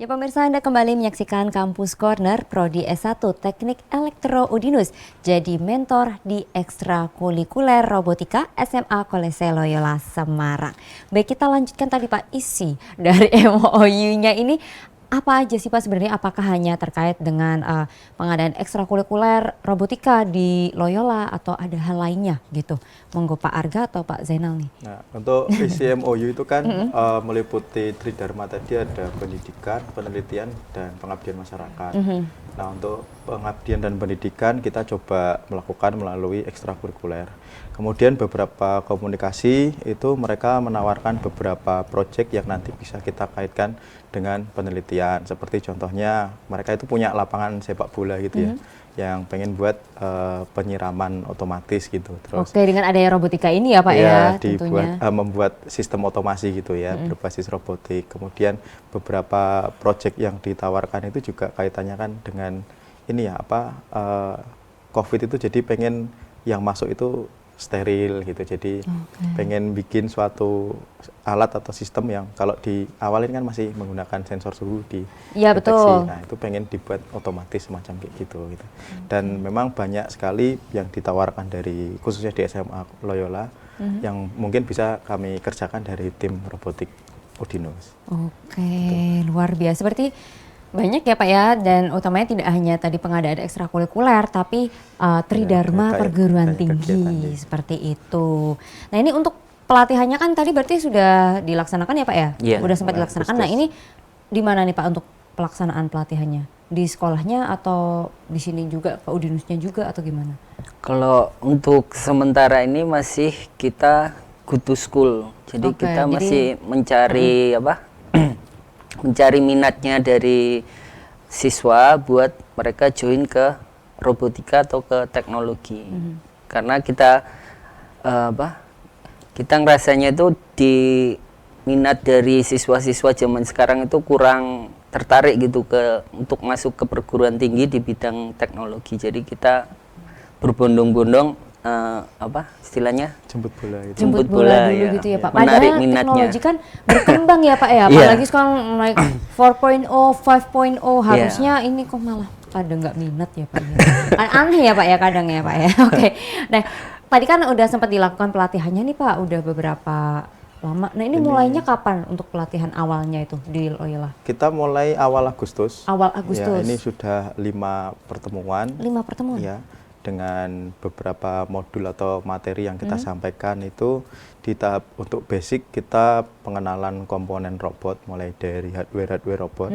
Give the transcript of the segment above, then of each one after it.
Ya pemirsa, Anda kembali menyaksikan Kampus Corner Prodi S1 Teknik Elektro Udinus. Jadi mentor di ekstrakurikuler robotika SMA Kolese Loyola Semarang. Baik, kita lanjutkan tadi Pak, isi dari MOU-nya ini. Apa aja sih Pak sebenarnya, apakah hanya terkait dengan pengadaan ekstrakurikuler robotika di Loyola atau ada hal lainnya gitu? Monggo Pak Arga atau Pak Zainal nih. Nah, untuk isi MOU itu kan meliputi tridharma tadi, ada pendidikan, penelitian, dan pengabdian masyarakat. Nah, untuk pengabdian dan pendidikan kita coba melakukan melalui ekstrakurikuler. Kemudian beberapa komunikasi itu mereka menawarkan beberapa proyek yang nanti bisa kita kaitkan dengan penelitian. Seperti contohnya mereka itu punya lapangan sepak bola gitu ya, yang pengen buat penyiraman otomatis gitu. Terus, oke, dengan adanya robotika ini ya Pak ya, dibuat, tentunya. membuat sistem otomasi gitu ya, berbasis robotik. Kemudian beberapa proyek yang ditawarkan itu juga kaitannya kan dengan ini ya, COVID itu, jadi pengen yang masuk itu steril gitu. Jadi pengen bikin suatu alat atau sistem yang kalau di awalin kan masih menggunakan sensor suhu di Iya deteksi. betul. Nah, itu pengen dibuat otomatis semacam kayak gitu. Dan memang banyak sekali yang ditawarkan dari khususnya di SMA Loyola yang mungkin bisa kami kerjakan dari tim robotik Udinus. Oke, luar biasa. Berarti banyak ya Pak ya, dan utamanya tidak hanya tadi pengadaan ekstrakurikuler, tapi tridharma perguruan tinggi seperti itu. Nah ini untuk pelatihannya kan tadi berarti sudah dilaksanakan ya Pak ya? Iya. Udah sempat dilaksanakan. Nah ini di mana nih Pak untuk pelaksanaan pelatihannya? Di sekolahnya atau di sini juga, Pak Udinusnya juga atau gimana? Kalau untuk sementara ini masih kita go to school. Jadi Oke, kita jadi- masih mencari mencari minatnya dari siswa buat mereka join ke robotika atau ke teknologi. Karena kita kita ngerasanya itu di minat dari siswa-siswa zaman sekarang itu kurang tertarik gitu untuk masuk ke perguruan tinggi di bidang teknologi. Jadi kita berbondong-bondong istilahnya Jemput bola gitu. Jemput bola dulu ya, gitu ya Pak. menarik Padahal minatnya. teknologi kan berkembang ya Pak ya. Iya. Apalagi sekarang naik 4.0, 5.0, harusnya ini kok malah pada nggak minat ya Pak ya. Aneh ya Pak ya kadang ya Pak ya. Oke. Nah tadi kan udah sempat dilakukan pelatihannya nih Pak, udah beberapa lama. Nah ini mulainya kapan untuk pelatihan awalnya itu di Loyola? Kita mulai awal Agustus. Awal Ya, Agustus. ini sudah 5 pertemuan. 5 pertemuan? Ya, dengan beberapa modul atau materi yang kita sampaikan itu di tahap untuk basic kita pengenalan komponen robot mulai dari hardware robot.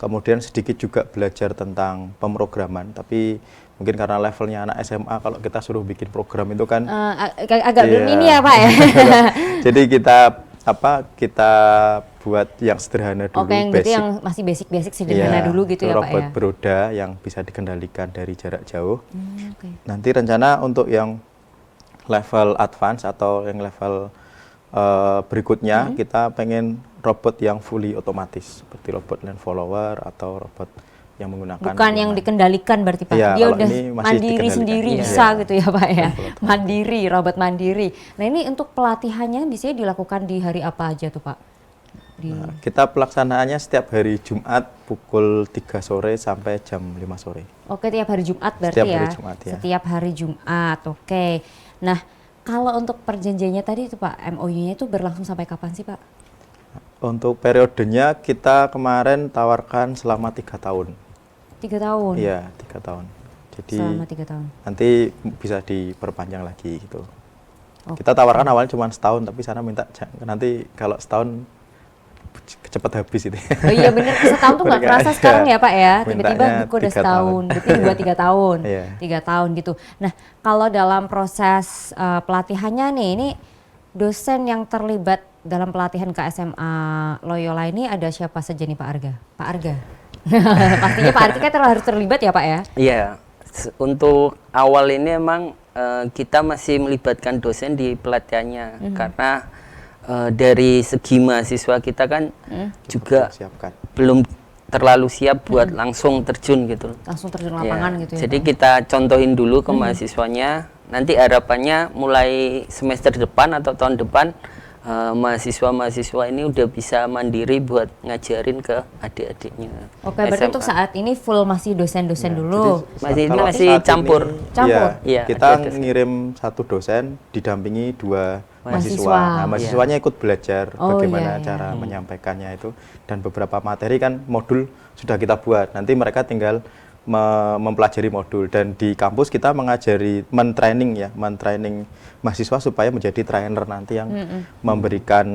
Kemudian sedikit juga belajar tentang pemrograman, tapi mungkin karena levelnya anak SMA kalau kita suruh bikin program itu kan Agak belum ini ya Pak ya. jadi kita buat yang sederhana dulu, Oke, yang gitu basic. yang masih basic sederhana dulu gitu ya Pak robot ya. beroda yang bisa dikendalikan dari jarak jauh. Oke. Nanti rencana untuk yang level advance atau yang level berikutnya kita pengen robot yang fully otomatis seperti robot land follower atau robot yang menggunakan Bukan yang dikendalikan berarti Pak, Iya, dia kalau udah ini masih mandiri dikendalikan. sendiri Iya. bisa gitu ya Pak ya. Mandiri, robot mandiri. Nah ini untuk pelatihannya biasanya dilakukan di hari apa aja tuh Pak? Nah, kita pelaksanaannya setiap hari Jumat pukul 3 sore sampai jam 5 sore. Oke, tiap hari Jumat berarti Setiap ya? hari Jumat, ya. Setiap hari Jumat, oke. Nah kalau untuk perjanjiannya tadi itu Pak, MOU-nya itu berlangsung sampai kapan sih Pak? Untuk periodenya kita kemarin tawarkan selama 3 tahun. 3 tahun? Iya, 3 tahun. Jadi Selama 3 tahun. nanti bisa diperpanjang lagi gitu. Kita tawarkan awalnya cuma setahun, tapi sana minta nanti kalau setahun cepat habis itu. Oh iya bener, setahun tuh nggak Mereka kerasa aja sekarang ya Pak ya, tiba-tiba mintanya buku udah 3 setahun, tahun. berarti 2-3 tahun, Iya. 3 tahun gitu. Nah kalau dalam proses pelatihannya nih, ini dosen yang terlibat dalam pelatihan ke SMA Loyola ini ada siapa saja nih Pak Arga? Pak Arga? Pastinya Pak Arga kan harus terlibat ya Pak ya? Iya, untuk awal ini emang kita masih melibatkan dosen di pelatihannya karena dari segi mahasiswa kita kan juga Siapkan. belum terlalu siap buat langsung terjun gitu. Langsung terjun Ya, lapangan gitu ya jadi Pak? kita contohin dulu ke mahasiswanya, nanti harapannya mulai semester depan atau tahun depan mahasiswa-mahasiswa ini udah bisa mandiri buat ngajarin ke adik-adiknya. Oke, berarti untuk saat ini full masih dosen-dosen dulu. Masih Kalau masih saat campur. ini, Campur? Iya, kita ada dosen. ngirim 1 dosen didampingi 2 mahasiswa. Mahasiswa. Nah, mahasiswanya ikut belajar Oh, bagaimana iya, iya. cara menyampaikannya itu, dan beberapa materi kan modul sudah kita buat. Nanti mereka tinggal mempelajari modul, dan di kampus kita mengajari men-training mahasiswa supaya menjadi trainer nanti yang memberikan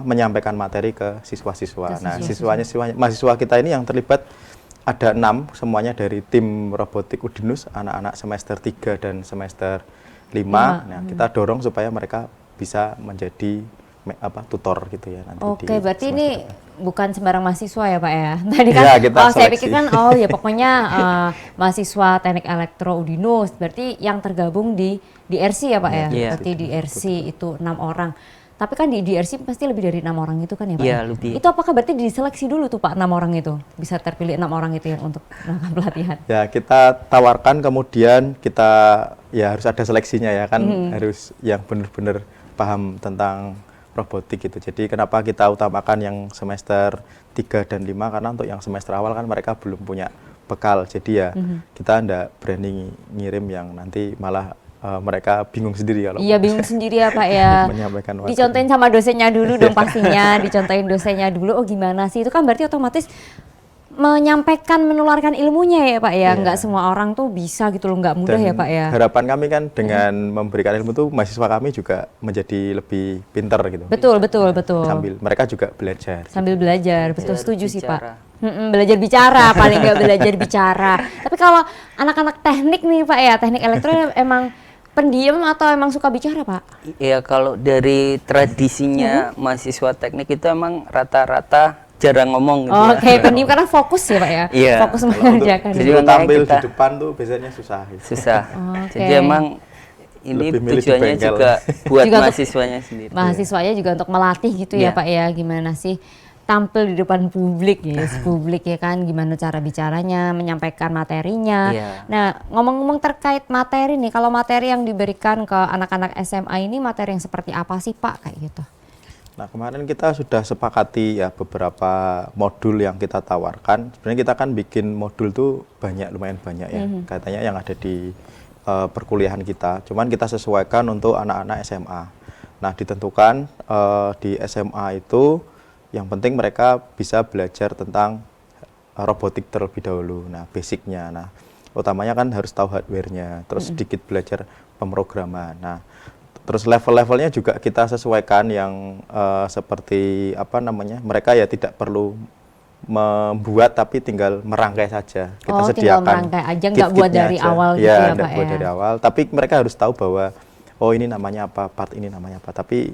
menyampaikan materi ke siswa-siswa. Nah, mahasiswa kita ini yang terlibat ada 6, semuanya dari tim robotik Udinus, anak-anak semester 3 dan semester 5. Nah, kita dorong supaya mereka bisa menjadi tutor gitu ya nanti. Oke, di berarti semester ini depan. bukan sembarang mahasiswa ya Pak ya? Tadi kan, Iya, kita saya seleksi. pikir kan, ya pokoknya mahasiswa Teknik Elektro Udinus, berarti yang tergabung di RC ya Pak ya? Iya. Berarti di RC itu 6 orang. Tapi kan di RC pasti lebih dari 6 orang itu kan ya Pak? Iya, ya? lebih. Itu apakah berarti diseleksi dulu tuh Pak 6 orang itu? Bisa terpilih 6 orang itu yang untuk melakukan pelatihan? Ya, kita tawarkan, kemudian kita ya harus ada seleksinya ya kan, harus yang benar-benar paham tentang robotik gitu. Jadi kenapa kita utamakan yang semester 3 dan 5, karena untuk yang semester awal kan mereka belum punya bekal. Jadi ya kita enggak berani ngirim yang nanti malah mereka bingung sendiri kalau Iya, bingung sendiri ya Pak ya. menyampaikan materi. Dicontohin sama dosennya dulu dong pastinya, dicontohin dosennya dulu, oh gimana sih, itu kan berarti otomatis menyampaikan, menularkan ilmunya ya Pak ya, Iya. nggak semua orang tuh bisa gitu loh, nggak mudah ya Pak ya. Harapan kami kan dengan memberikan ilmu tuh mahasiswa kami juga menjadi lebih pintar gitu. Betul, betul, betul. Sambil mereka juga belajar. Sambil belajar, betul, Belajar setuju sih bicara. Pak. Belajar bicara, paling nggak belajar bicara. Tapi kalau anak-anak teknik nih Pak ya, teknik elektro emang pendiam atau emang suka bicara Pak? Ya kalau dari tradisinya mahasiswa teknik itu emang rata-rata jarang ngomong gitu. Oke, pendiam karena fokus ya Pak ya, Iya. fokus Kalau untuk mengerjakan. Jadi disuruh makanya tampil kita- di depan tuh biasanya susah. Gitu. Susah. Oke. Jadi emang ini Lebih milih di tujuannya bengkel. juga buat Juga untuk mahasiswanya sendiri. Mahasiswanya juga untuk melatih gitu ya Iya. Pak ya, gimana sih tampil di depan publik ya, publik ya kan, gimana cara bicaranya, menyampaikan materinya. Iya. Nah, ngomong-ngomong terkait materi nih, kalau materi yang diberikan ke anak-anak SMA ini materi yang seperti apa sih Pak kayak gitu? Nah, kemarin kita sudah sepakati ya beberapa modul yang kita tawarkan. Sebenarnya kita kan bikin modul tuh lumayan banyak ya. Katanya yang ada di perkuliahan kita. Cuman kita sesuaikan untuk anak-anak SMA. Nah, ditentukan di SMA itu yang penting mereka bisa belajar tentang robotik terlebih dahulu. Nah, basicnya. Nah, utamanya kan harus tahu hardware-nya, terus sedikit belajar pemrograman. Nah, terus level-levelnya juga kita sesuaikan yang seperti mereka ya tidak perlu membuat tapi tinggal merangkai saja. Kita Oh, tinggal sediakan merangkai aja, nggak buat kit-kitnya dari aja. awal gitu ya, nggak Pak buat ya? dari awal, tapi mereka harus tahu bahwa oh ini namanya apa, part ini namanya apa. Tapi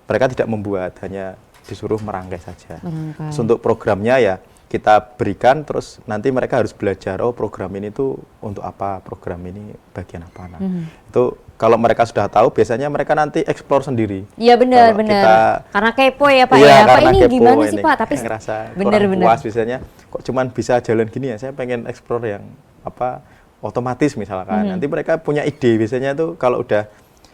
mereka tidak membuat, hanya disuruh merangkai saja. Merangkai. Terus untuk programnya ya kita berikan, terus nanti mereka harus belajar, oh program ini tuh untuk apa, program ini bagian apa. Nah, itu kalau mereka sudah tahu, biasanya mereka nanti explore sendiri. Iya benar, Kalau benar. kita- Karena kepo ya Pak Iya, ya. Pak karena ini kepo gimana sih ini. Pak? Tapi ngerasa benar, kurang benar. puas biasanya, kok cuman bisa jalan gini ya, saya pengen explore yang otomatis misalkan. Nanti mereka punya ide, biasanya tuh kalau udah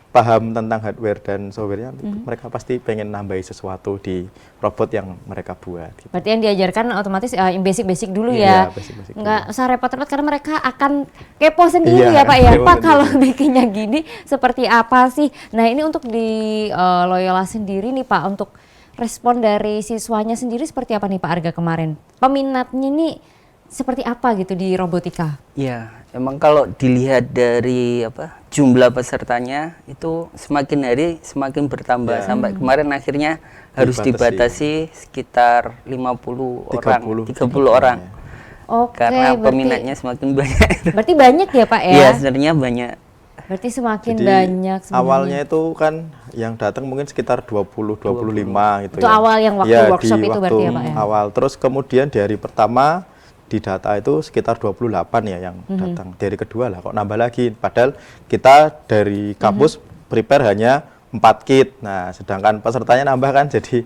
paham tentang hardware dan softwarenya, mereka pasti pengen nambahi sesuatu di robot yang mereka buat. Gitu. Berarti yang diajarkan otomatis yang basic-basic dulu Iya, ya. basic-basic dulu. Nggak usah repot-repot karena mereka akan kepo sendiri Iya, ya Pak ya. kepo Pak sendiri. kalau bikinnya gini seperti apa sih? Nah ini untuk di Loyola sendiri nih Pak, untuk respon dari siswanya sendiri seperti apa nih Pak Arga kemarin? Peminatnya nih seperti apa gitu di robotika? Ya, emang kalau dilihat dari jumlah pesertanya itu semakin hari semakin bertambah, Ya. sampai kemarin akhirnya harus dibatasi sekitar 50 orang, 30 orang. ya. Oke, Karena berarti, peminatnya semakin banyak. berarti banyak ya Pak ya? Iya, sebenarnya banyak. Berarti semakin Jadi banyak sebenarnya. awalnya itu kan yang datang mungkin sekitar 20-25 gitu Itu ya. awal yang waktu Ya, workshop di itu waktu berarti ya, Pak, ya? awal. Terus kemudian di hari pertama di data itu sekitar 28 ya yang datang. Dari kedua lah kok nambah lagi. Padahal kita dari kampus prepare hanya 4 kit. Nah, sedangkan pesertanya nambah kan, jadi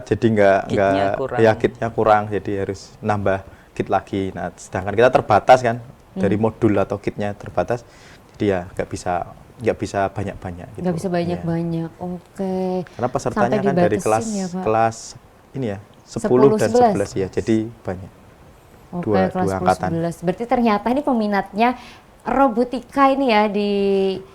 jadi Kitnya kurang. ya kitnya kurang, jadi harus nambah kit lagi. Nah, sedangkan kita terbatas kan dari modul atau kitnya terbatas. dia nggak bisa banyak-banyak gitu. Nggak bisa banyak-banyak, oke. Karena pesertanya Sampai kan dari dibatasin ya, Pak? kelas ini ya 10, 10 dan 11. 11 ya, jadi banyak. Oke, Dua kelas 10, angkatan. 11. Berarti ternyata ini peminatnya robotika ini ya di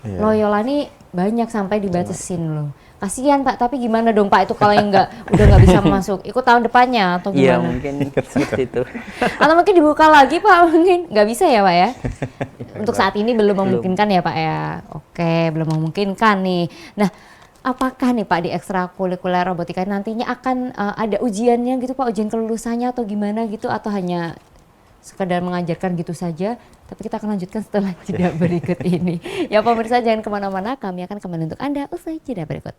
Iya. Loyola nih banyak sampai dibatasin loh. Kasihan Pak, tapi gimana dong Pak itu kalau yang udah nggak bisa masuk, ikut tahun depannya atau Iya, gimana? mungkin seperti itu. Atau mungkin dibuka lagi Pak, mungkin nggak bisa ya Pak ya? Untuk saat ini belum memungkinkan ya Pak ya? Oke, belum memungkinkan nih. Nah, apakah nih Pak di ekstrakurikuler robotika nantinya akan ada ujiannya gitu Pak, ujian kelulusannya atau gimana gitu, atau hanya sekedar mengajarkan gitu saja? Tapi kita akan lanjutkan setelah jeda berikut ini. Ya pemirsa, jangan kemana-mana, kami akan kembali untuk Anda usai jeda berikut.